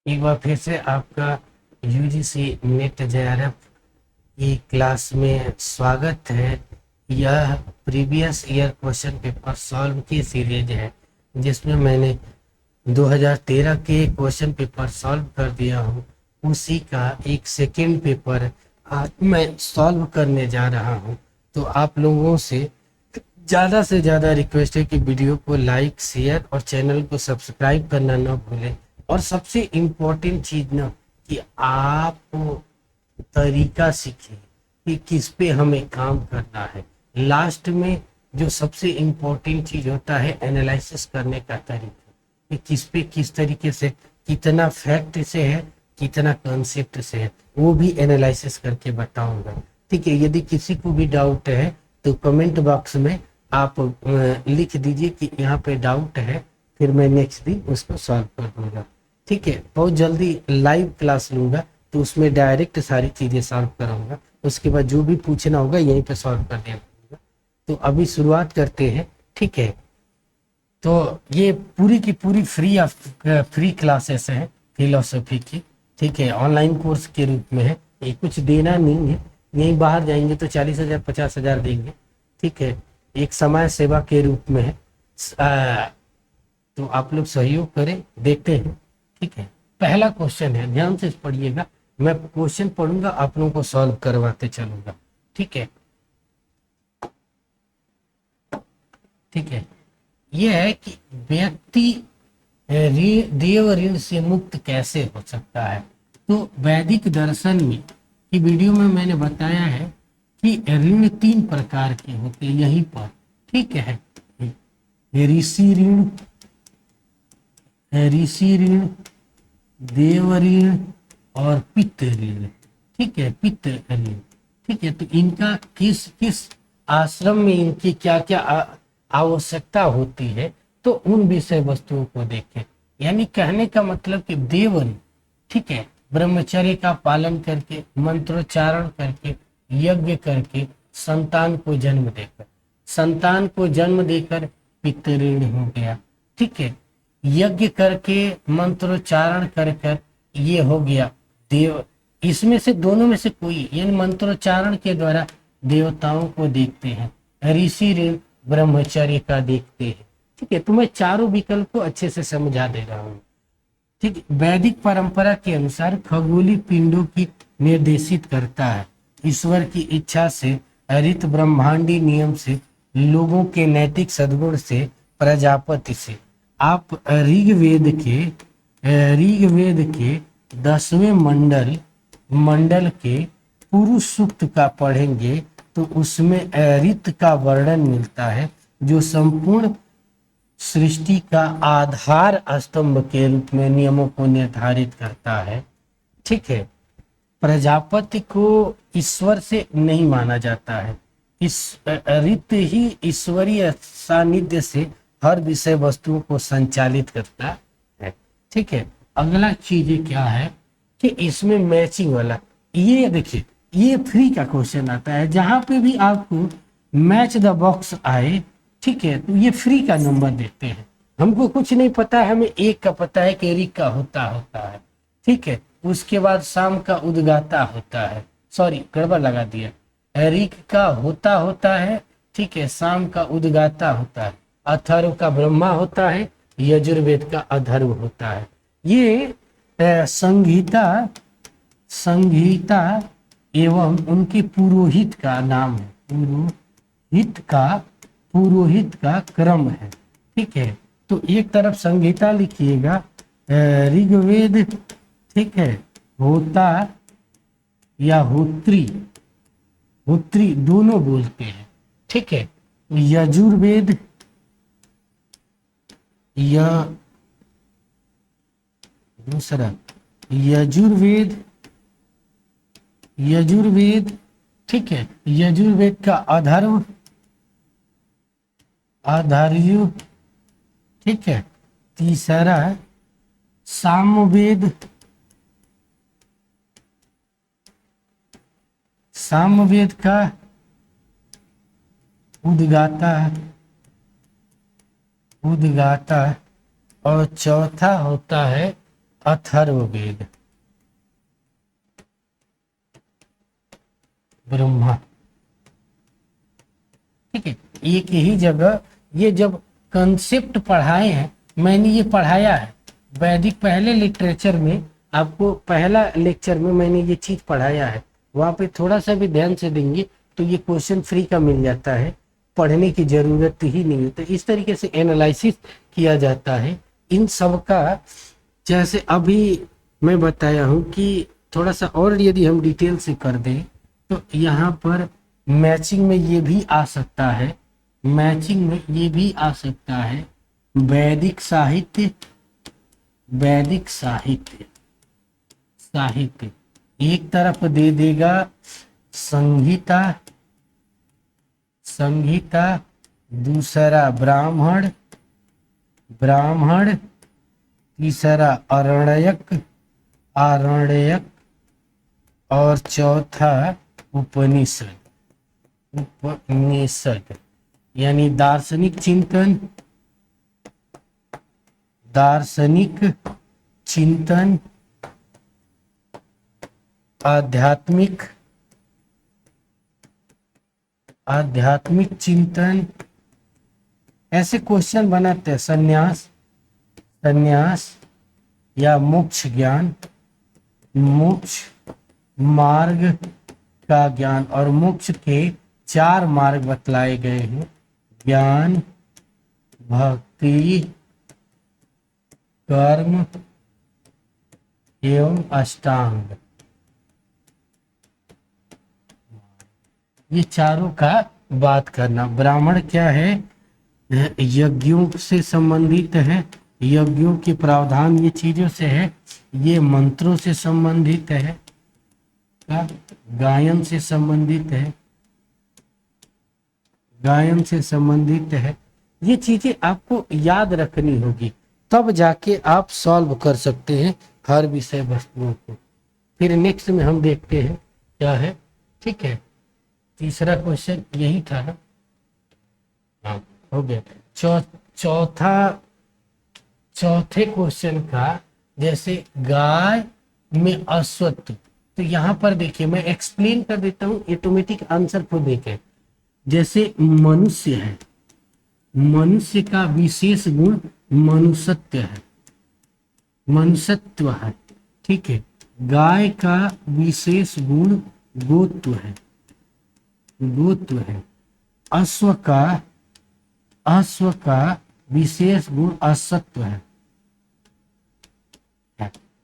एक बार फिर से आपका यूजीसी नेट जेआरएफ की क्लास में स्वागत है। यह previous year question paper solve की सीरीज है जिसमें मैंने 2013 के क्वेश्चन पेपर सॉल्व कर दिया हूँ। उसी का एक सेकेंड पेपर आज मैं सॉल्व करने जा रहा हूँ। तो आप लोगों से ज़्यादा से ज़्यादा रिक्वेस्ट है कि वीडियो को लाइक शेयर और चैनल को सब्सक्राइब करना ना भूलें। और सबसे इम्पोर्टेंट चीज़ ना कि आप तरीका सीखें कि किस पे हमें काम करना है। लास्ट में जो सबसे इम्पोर्टेंट चीज़ होता है एनालिसिस करने का तरीका, कि किस पे किस तरीके से, कितना फैक्ट से है, कितना कॉन्सेप्ट से है, वो भी एनालिसिस करके बताऊंगा। ठीक है, यदि किसी को भी डाउट है तो कमेंट बॉक्स में आप लिख दीजिए कि यहाँ पे डाउट है, फिर मैं नेक्स्ट दिन उसको सॉल्व कर दूंगा। ठीक है, बहुत जल्दी लाइव क्लास लूंगा तो उसमें डायरेक्ट सारी चीज़ें सॉल्व कराऊंगा। उसके बाद जो भी पूछना होगा यहीं पे सॉल्व कर दिया जाएगा। तो अभी शुरुआत करते हैं। ठीक है, तो ये पूरी की पूरी फ्री क्लासेस हैं फिलोसफी की। ठीक है, ऑनलाइन कोर्स के रूप में है, ये कुछ देना नहीं है। यहीं बाहर जाएंगे तो 40,000 50,000 देंगे। ठीक है, एक समाज सेवा के रूप में है। तो आप लोग सहयोग करें, देखते हैं। ठीक है, पहला क्वेश्चन है, ध्यान से पढ़िएगा। मैं क्वेश्चन पढ़ूंगा, आप लोगों को सॉल्व करवाते चलूंगा। ठीक है, ठीक है। यह है कि व्यक्ति देव ऋण से मुक्त कैसे हो सकता है। तो वैदिक दर्शन में की वीडियो में मैंने बताया है कि ऋण 3 प्रकार के होते हैं यहीं पर। ठीक है, ऋषि ऋण, ऋषि ऋण, देव ऋण और पितृ ऋण। ठीक है, पितृ ऋण। ठीक है, तो इनका किस किस आश्रम में इनकी क्या क्या आवश्यकता होती है, तो उन विषय वस्तुओं को देखें। यानी कहने का मतलब कि देव ऋण, ठीक है, ब्रह्मचर्य का पालन करके, मंत्रोच्चारण करके, यज्ञ करके, संतान को जन्म देकर, संतान को जन्म देकर पितृ ऋण हो गया। ठीक है, यज्ञ करके, मंत्रोच्चारण कर कर, ये हो गया देव। इसमें से दोनों में से कोई, यानी मंत्रोच्चारण के द्वारा देवताओं को देखते हैं, ऋषि ऋण ब्रह्मचर्य का देखते हैं। ठीक है, तो मैं चारों विकल्प को अच्छे से समझा दे रहा हूँ। ठीक, वैदिक परंपरा के अनुसार खगोलीय पिंडों की निर्देशित करता है, ईश्वर की इच्छा से, हरित ब्रह्मांडी नियम से, लोगों के नैतिक सद्गुण से, प्रजापति से। आप ऋग्वेद के 10वें मंडल के पुरुष सूक्त का पढ़ेंगे तो उसमें ऋत का वर्णन मिलता है, जो संपूर्ण सृष्टि का आधार स्तंभ के रूप में नियमों को निर्धारित करता है। ठीक है, प्रजापति को ईश्वर से नहीं माना जाता है। इस ऋत ही ईश्वरीय सानिध्य से हर विषय वस्तुओं को संचालित करता है। ठीक है, अगला चीज क्या है कि इसमें मैचिंग वाला, ये देखिए, ये फ्री का क्वेश्चन आता है। जहां पे भी आपको मैच द बॉक्स आए, ठीक है, तो ये फ्री का नंबर देते हैं। हमको कुछ नहीं पता है, हमें एक का पता है कि ऋक का होता है। ठीक है, उसके बाद शाम का उद्गाता होता है, सॉरी गड़बड़ लगा दिया, ऋक का होता है। ठीक है, शाम का उद्गाता होता है, अथर्व का ब्रह्मा होता है, यजुर्वेद का अधर्व होता है। ये संगीता संगीता एवं उनके पुरोहित का नाम है, पुरोहित का क्रम है। ठीक है, तो एक तरफ संगीता लिखिएगा, ऋग्वेद, ठीक है, होता या होत्री, होत्री दोनों बोलते हैं। ठीक है, यजुर्वेद या दूसरा यजुर्वेद, ठीक है, यजुर्वेद का अधर्व, अधर्यु। ठीक है, तीसरा सामवेद, सामवेद का उद्गाता, और चौथा होता है अथर्ववेद, ब्रह्मा। ठीक है, एक ही जगह ये जब कंसेप्ट पढ़ाए हैं, मैंने ये पढ़ाया है वैदिक पहले लिटरेचर में, आपको पहला लेक्चर में मैंने ये चीज पढ़ाया है। वहां पे थोड़ा सा भी ध्यान से देंगे तो ये क्वेश्चन फ्री का मिल जाता है, पढ़ने की जरूरत ही नहीं है। तो इस तरीके से एनालिसिस किया जाता है इन सब का। जैसे अभी मैं बताया हूं कि थोड़ा सा और यदि हम डिटेल से कर दें तो यहाँ पर मैचिंग में ये भी आ सकता है, मैचिंग में ये भी आ सकता है वैदिक साहित्य, वैदिक साहित्य, साहित्य एक तरफ दे देगा संहिता, संहिता, दूसरा ब्राह्मण, ब्राह्मण, तीसरा अरण्यक, आरण्यक, और चौथा उपनिषद, उपनिषद। यानी दार्शनिक चिंतन, दार्शनिक चिंतन, आध्यात्मिक, आध्यात्मिक चिंतन, ऐसे क्वेश्चन बनाते हैं। संन्यास, संन्यास या मोक्ष ज्ञान, मोक्ष मार्ग का ज्ञान, और मोक्ष के 4 मार्ग बतलाए गए हैं, ज्ञान, भक्ति, कर्म एवं अष्टांग। ये चारों का बात करना। ब्राह्मण क्या है, यज्ञों से संबंधित है, यज्ञों के प्रावधान ये चीजों से है, ये मंत्रों से संबंधित है, गायन से संबंधित है, गायन से संबंधित है। ये चीजें आपको याद रखनी होगी, तब जाके आप सॉल्व कर सकते हैं हर विषय वस्तुओं को। फिर नेक्स्ट में हम देखते हैं क्या है। ठीक है, तीसरा क्वेश्चन यही था ना, हाँ हो गया। चौथा, चौथे क्वेश्चन का जैसे गाय में अश्वत्थ, तो यहाँ पर देखिए मैं एक्सप्लेन कर देता हूँ, ऑटोमेटिक आंसर को देखें। जैसे मनुष्य है, मनुष्य का विशेष गुण मनुष्यत्व है, मनुष्यत्व है। ठीक है, गाय का विशेष गुण गोत्व है, गोत्व है। अश्व का, अश्व का विशेष गुण असत्व है।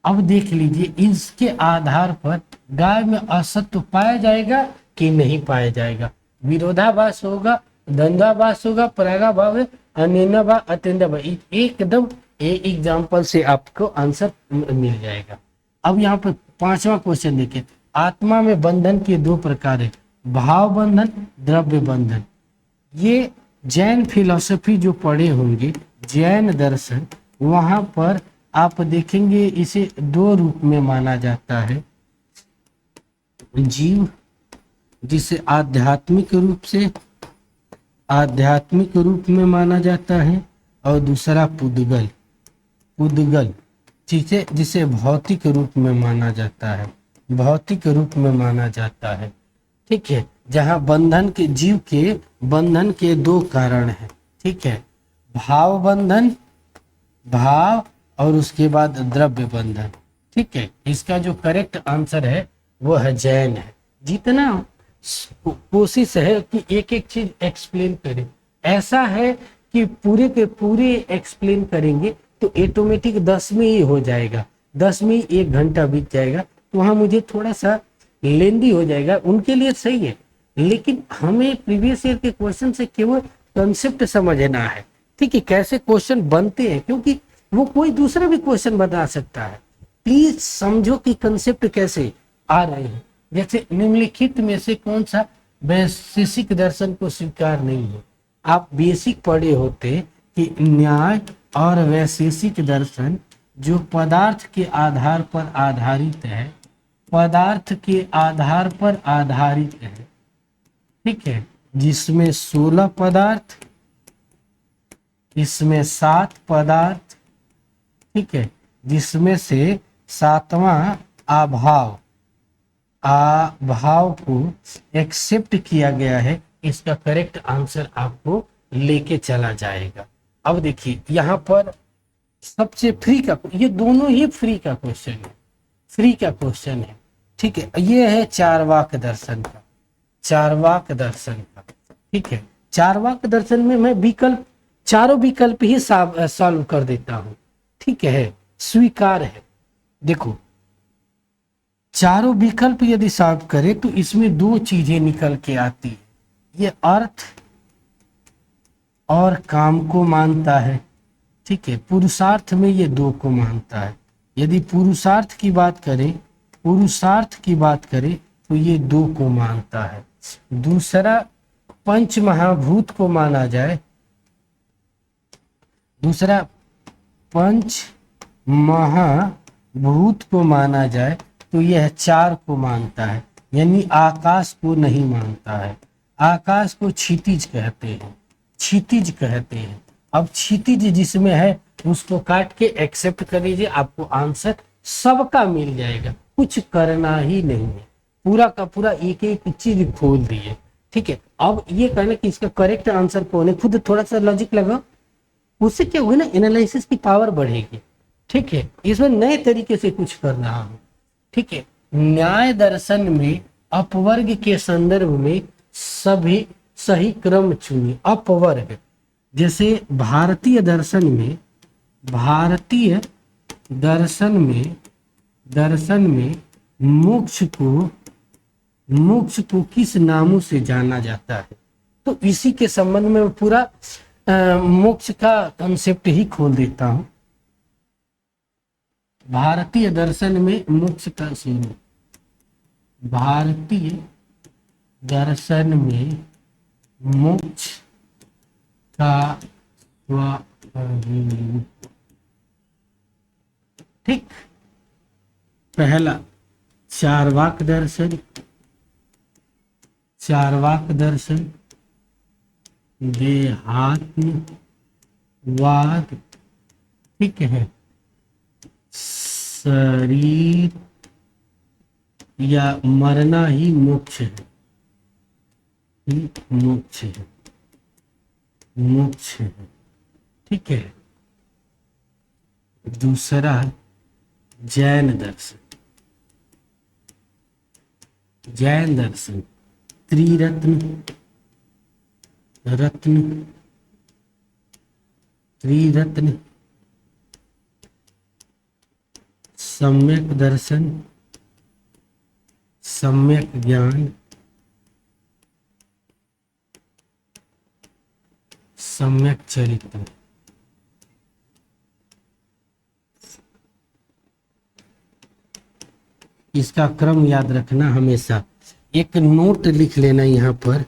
अब देख लीजिए इसके आधार पर गाय में असत्व पाया जाएगा कि नहीं पाया जाएगा, विरोधाभास होगा, द्वंद्वाभास होगा, परागाभाव है, अनिन्नाभाव, अत्यंताभाव। एकदम एक एग्जाम्पल से आपको आंसर मिल जाएगा। अब यहाँ पर 5वां क्वेश्चन देखिए, आत्मा में बंधन के 2 प्रकार है, भाव बंधन, द्रव्य बंधन। ये जैन फिलॉसफी जो पढ़े होंगे, जैन दर्शन, वहां पर आप देखेंगे इसे 2 रूप में माना जाता है। जीव, जिसे आध्यात्मिक रूप से, आध्यात्मिक रूप में माना जाता है, और दूसरा पुद्गल, पुद्गल जिसे भौतिक रूप में माना जाता है, भौतिक रूप में माना जाता है। ठीक है, जहां बंधन के, जीव के बंधन के 2 कारण हैं। ठीक है, भाव बंधन, भाव, और उसके बाद द्रव्य बंधन। ठीक है, इसका जो करेक्ट आंसर है वो है जैन है। जितना कोशिश है कि एक एक चीज एक्सप्लेन करें, ऐसा है कि पूरे के पूरे एक्सप्लेन करेंगे तो ऑटोमेटिक 10 में ही हो जाएगा, 10 में ही 1 घंटा बीत जाएगा। तो वहां मुझे थोड़ा सा लेंदी हो जाएगा, उनके लिए सही है, लेकिन हमें प्रीवियस ईयर के क्वेश्चन से केवल कंसेप्ट समझना है। ठीक है, कैसे क्वेश्चन बनते हैं, क्योंकि वो कोई दूसरा भी क्वेश्चन बना सकता है। प्लीज समझो कि कंसेप्ट कैसे आ रहे हैं। जैसे निम्नलिखित में से कौन सा वैशेषिक दर्शन को स्वीकार नहीं है। आप बेसिक पढ़े होते कि न्याय और वैशेषिक दर्शन जो पदार्थ के आधार पर आधारित है, पदार्थ के आधार पर आधारित है। ठीक है, जिसमें 16 पदार्थ, इसमें 7 पदार्थ। ठीक है, जिसमें से सातवां अभाव अभाव को एक्सेप्ट किया गया है, इसका करेक्ट आंसर आपको लेके चला जाएगा। अब देखिए यहाँ पर सबसे फ्री का, ये दोनों ही फ्री का क्वेश्चन है, फ्री का क्वेश्चन है, ठीक है। ये है चारवाक दर्शन का, चारवाक दर्शन का, ठीक है। चारवाक दर्शन में मैं विकल्प, चारों विकल्प ही सॉल्व कर देता हूं, ठीक है, स्वीकार है। देखो चारों विकल्प यदि सॉल्व करें तो इसमें दो चीजें निकल के आती है, ये अर्थ और काम को मानता है, ठीक है। पुरुषार्थ में ये दो को मानता है। यदि पुरुषार्थ की बात करें, पुरुषार्थ की बात करें तो ये दो को मानता है। दूसरा पंच महाभूत को माना जाए, दूसरा पंच महाभूत को माना जाए तो यह चार को मानता है, यानी आकाश को नहीं मानता है। आकाश को क्षितिज कहते हैं, क्षितिज कहते हैं। अब क्षितिज जिसमें है उसको काट के एक्सेप्ट कर लीजिए, आपको आंसर सबका मिल जाएगा, कुछ करना ही नहीं है, पूरा का पूरा एक एक चीज खोल दिए, ठीक है। अब ये कहना कि इसका करेक्ट आंसर कौन है, खुद थोड़ा सा लॉजिक लगाओ, उससे क्या होगा ना, एनालिसिस की पावर बढ़ेगी, ठीक है। इसमें नए तरीके से कुछ कर रहा हूं, ठीक है। न्याय दर्शन में अपवर्ग के संदर्भ में सभी सही क्रम चुनिए। अपवर्ग जैसे भारतीय दर्शन में, भारतीय दर्शन में मोक्ष को किस नामों से जाना जाता है, तो इसी के संबंध में पूरा मोक्ष का कंसेप्ट ही खोल देता हूं। भारतीय दर्शन में मोक्ष का स्वरूप, भारतीय दर्शन में मोक्ष का स्वरूप, ठीक। पहला चारवाक दर्शन, चारवाक दर्शन, देहात्मवाद, ठीक है, शरीर या मरना ही मोक्ष है, ही मोक्ष है, मोक्ष है, ठीक है। दूसरा जैन दर्शन, जैन दर्शन त्रिरत्न, रत्न, त्रिरत्न, सम्यक दर्शन, सम्यक ज्ञान, सम्यक चरित्र। इसका क्रम याद रखना हमेशा, एक नोट लिख लेना। यहाँ पर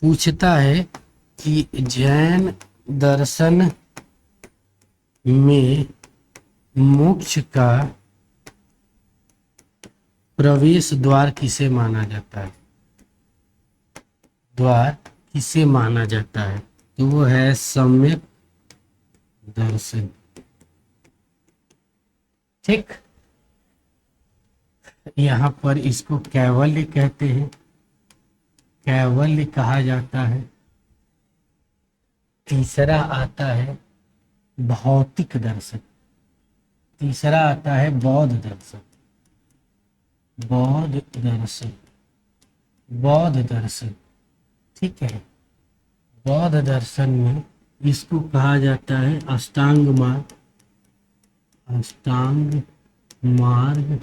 पूछता है कि जैन दर्शन में मोक्ष का प्रवेश द्वार किसे माना जाता है, द्वार किसे माना जाता है, तो वो है सम्यक दर्शन, ठीक। यहाँ पर इसको कैवल्य कहते हैं, कैवल्य कहा जाता है। तीसरा आता है भौतिक दर्शन, तीसरा आता है बौद्ध दर्शन, बौद्ध दर्शन, बौद्ध दर्शन, ठीक है। बौद्ध दर्शन में इसको कहा जाता है अष्टांग मार्ग, अष्टांग मार्ग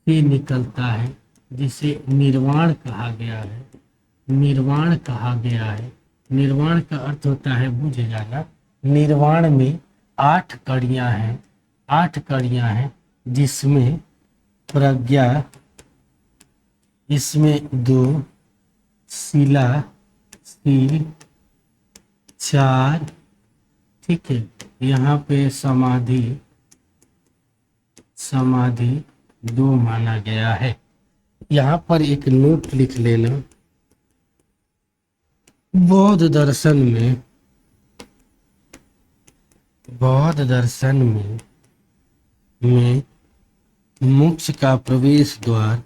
से निकलता है, जिसे निर्वाण कहा गया है, निर्वाण कहा गया है। निर्वाण का अर्थ होता है बुझ जाना। निर्वाण में 8 कड़ियां हैं, 8 कड़ियां हैं, जिसमें प्रज्ञा, इसमें 2 शिला, शील 4, ठीक है। यहाँ पे समाधि, समाधि 2 माना गया है। यहाँ पर एक नोट लिख लेना, बौद्ध दर्शन में, बौद्ध दर्शन में में मोक्ष का प्रवेश द्वार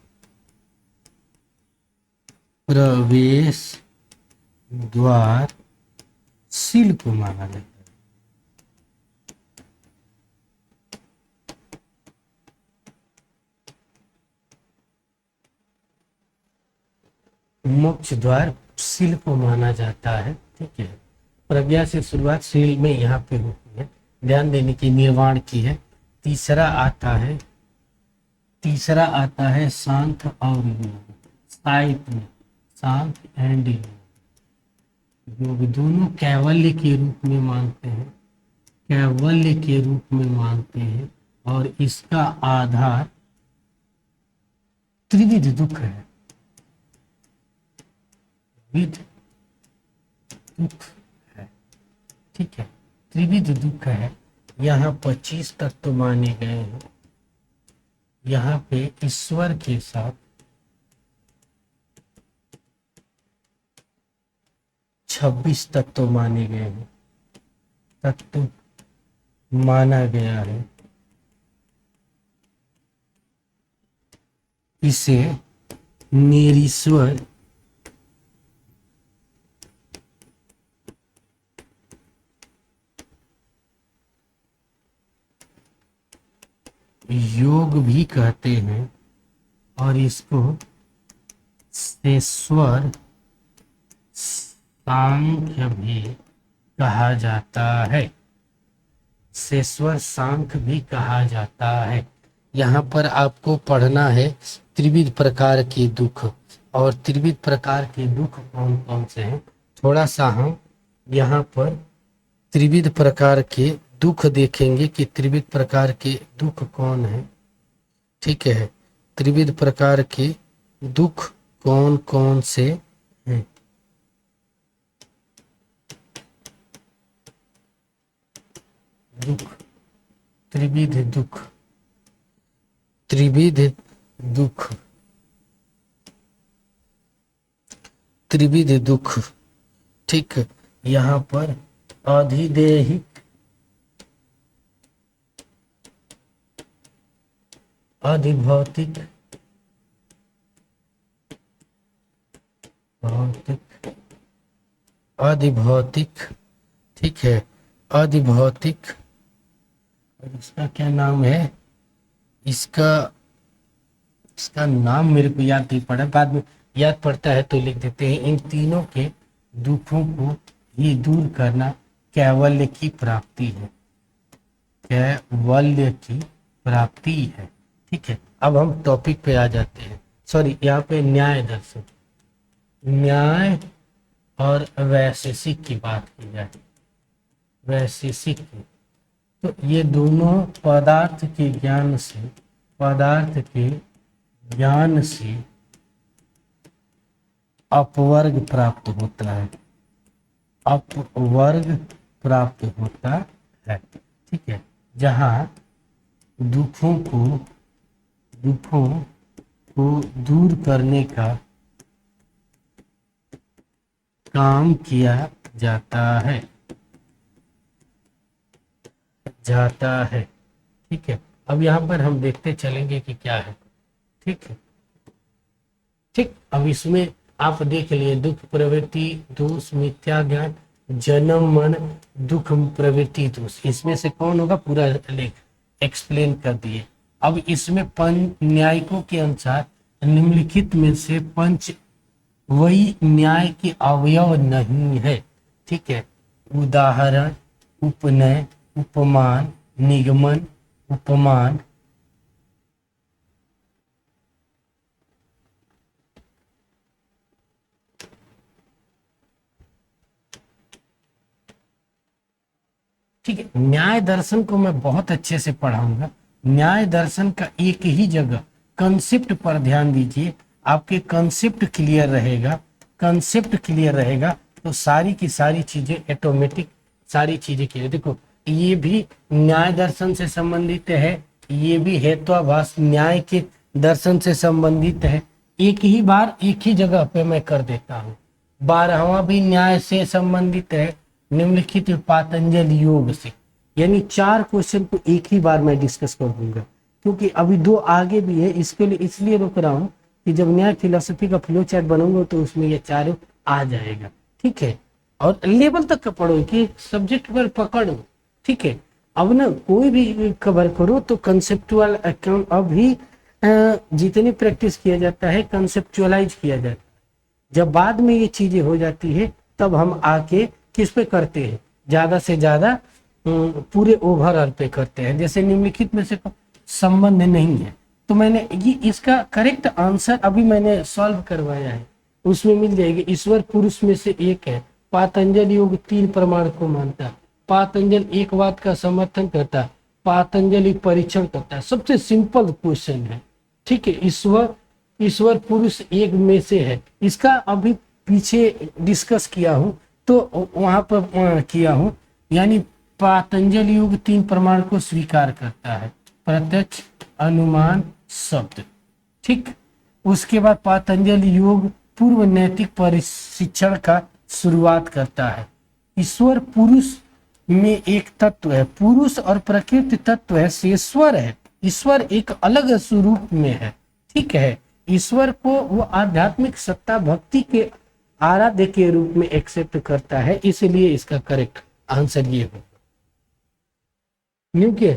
शील को माना जाता है। मोक्ष द्वार शील को माना जाता है। ठीक है, प्रज्ञा से शुरुआत शील में यहाँ पे होती है, ध्यान देने की, निर्वाण की है। तीसरा आता है शांत और योग। साहित्य में शांत एंड योग दोनों कैवल्य के रूप में मानते हैं, और इसका आधार त्रिविध दुख है। विध दुख है, ठीक है, त्रिविध दुख है। यहाँ 25 तत्व माने गए हैं। यहाँ पे ईश्वर के साथ 26 तत्व माने गए हैं, तत्व माना गया है। इसे निरीश्वर योग भी कहते हैं, और इसको शेश्वर सांख्य भी कहा जाता है। शेश्वर सांख्य भी कहा जाता है। यहाँ पर आपको पढ़ना है त्रिविध प्रकार के दुख, और त्रिविध प्रकार के दुख कौन कौन से हैं। थोड़ा सा हम यहाँ पर त्रिविध प्रकार के दुख देखेंगे कि त्रिविध प्रकार के दुख कौन है। ठीक है, त्रिविध प्रकार के दुख कौन कौन से हैं। दुख, त्रिविध दुख, त्रिविध दुख, त्रिविध दुख। ठीक, यहाँ पर अधिदैहिक, अधिभौतिक, अधिभौतिक, ठीक है, अधिभौतिक। और इसका क्या नाम है, इसका नाम मेरे को याद नहीं पड़ा, बाद में याद पड़ता है तो लिख देते हैं। इन तीनों के दुखों को ही दूर करना कैवल्य की प्राप्ति है, कैवल्य की प्राप्ति है। ठीक है, अब हम टॉपिक पे आ जाते हैं। सॉरी, यहाँ पे न्याय दर्शन, न्याय और वैशेषिक की बात की जाए। वैशेषिक की, तो ये दोनों पदार्थ के ज्ञान से अपवर्ग प्राप्त होता है, अपवर्ग प्राप्त होता है। ठीक है, जहाँ दुखों को दूर करने का काम किया जाता है। ठीक है, अब यहाँ पर हम देखते चलेंगे कि क्या है। ठीक है, ठीक, अब इसमें आप देख लिए दुख प्रवृत्ति, दोष, मिथ्या ज्ञान, जन्म मन, दुख प्रवृत्ति, दोष, इसमें से कौन होगा पूरा लेख एक्सप्लेन कर दिए। अब इसमें न्यायिकों के अनुसार निम्नलिखित में से पंच वही न्याय के अवयव नहीं है। ठीक है, उदाहरण, उपनय, उपमान, निगमन, उपमान, ठीक है। न्याय दर्शन को मैं बहुत अच्छे से पढ़ाऊंगा। न्याय दर्शन का एक ही जगह कंसेप्ट पर ध्यान दीजिए, आपके कंसेप्ट क्लियर रहेगा तो सारी की सारी चीजें ऑटोमेटिक, सारी चीजें क्लियर। देखो, ये भी न्याय दर्शन से संबंधित है, ये भी हेत्वाभास न्याय के दर्शन से संबंधित है। एक ही बार एक ही जगह पे मैं कर देता हूँ। 12वां भी न्याय से संबंधित है, निम्नलिखित पातंजल योग से, यानी 4 क्वेश्चन को एक ही बार मैं डिस्कस कर दूंगा। क्योंकि अभी दो आगे भी है, इसके लिए इसलिए रोक रहा हूँ कि जब नया फिलोसफी का फ्लो चार्ट बनाऊंगा तो उसमें ये चारों आ जाएगा। ठीक है, और लेवल तक का पढ़ो कि सब्जेक्ट पर पकड़ो। ठीक है, अब ना कोई भी कवर करो तो कंसेप्चुअल अकाउंट अभी जितनी प्रैक्टिस किया जाता है कंसेप्चुअलाइज किया जाता है। जब बाद में ये चीजें हो जाती है तब हम आके किस पे करते हैं, ज्यादा से ज्यादा पूरे ओवरऑल पे करते हैं। जैसे निम्नलिखित में से संबंध नहीं है, तो मैंने ये इसका करेक्ट आंसर अभी मैंने सॉल्व करवाया है, उसमें मिल जाएगी। ईश्वर पुरुष में से एक है, पातंजल योग 3 प्रमाण को मानता, पातंजल एक बात का समर्थन करता, पातंजल एक परीक्षण करता है। सबसे सिंपल क्वेश्चन है। ठीक है, ईश्वर पुरुष एक में से है, इसका अभी पीछे डिस्कस किया हूं तो वहां पर किया हूं, यानी पातंजल योग 3 प्रमाण को स्वीकार करता है, प्रत्यक्ष, अनुमान, शब्द। ठीक, उसके बाद पातंजल योग पूर्व नैतिक प्रशिक्षण का शुरुआत करता है। ईश्वर पुरुष में एक तत्व है, पुरुष और प्रकृति तत्व है, शेश्वर है, ईश्वर एक अलग स्वरूप में है। ठीक है, ईश्वर को वो आध्यात्मिक सत्ता भक्ति के आराध्य के रूप में एक्सेप्ट करता है, इसलिए इसका करेक्ट आंसर ये होगा। क्योंकि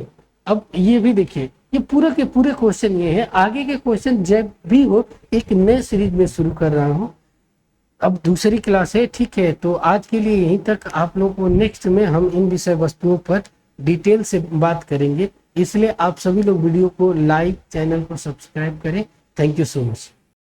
अब ये भी देखिए, ये पूरा के पूरे क्वेश्चन ये है। आगे के क्वेश्चन जब भी हो एक नए सीरीज में शुरू कर रहा हूँ, अब दूसरी क्लास है। ठीक है, तो आज के लिए यहीं तक। आप लोगों को नेक्स्ट में हम इन विषय वस्तुओं पर डिटेल से बात करेंगे, इसलिए आप सभी लोग वीडियो को लाइक, चैनल को सब्सक्राइब करें। Thank you so much.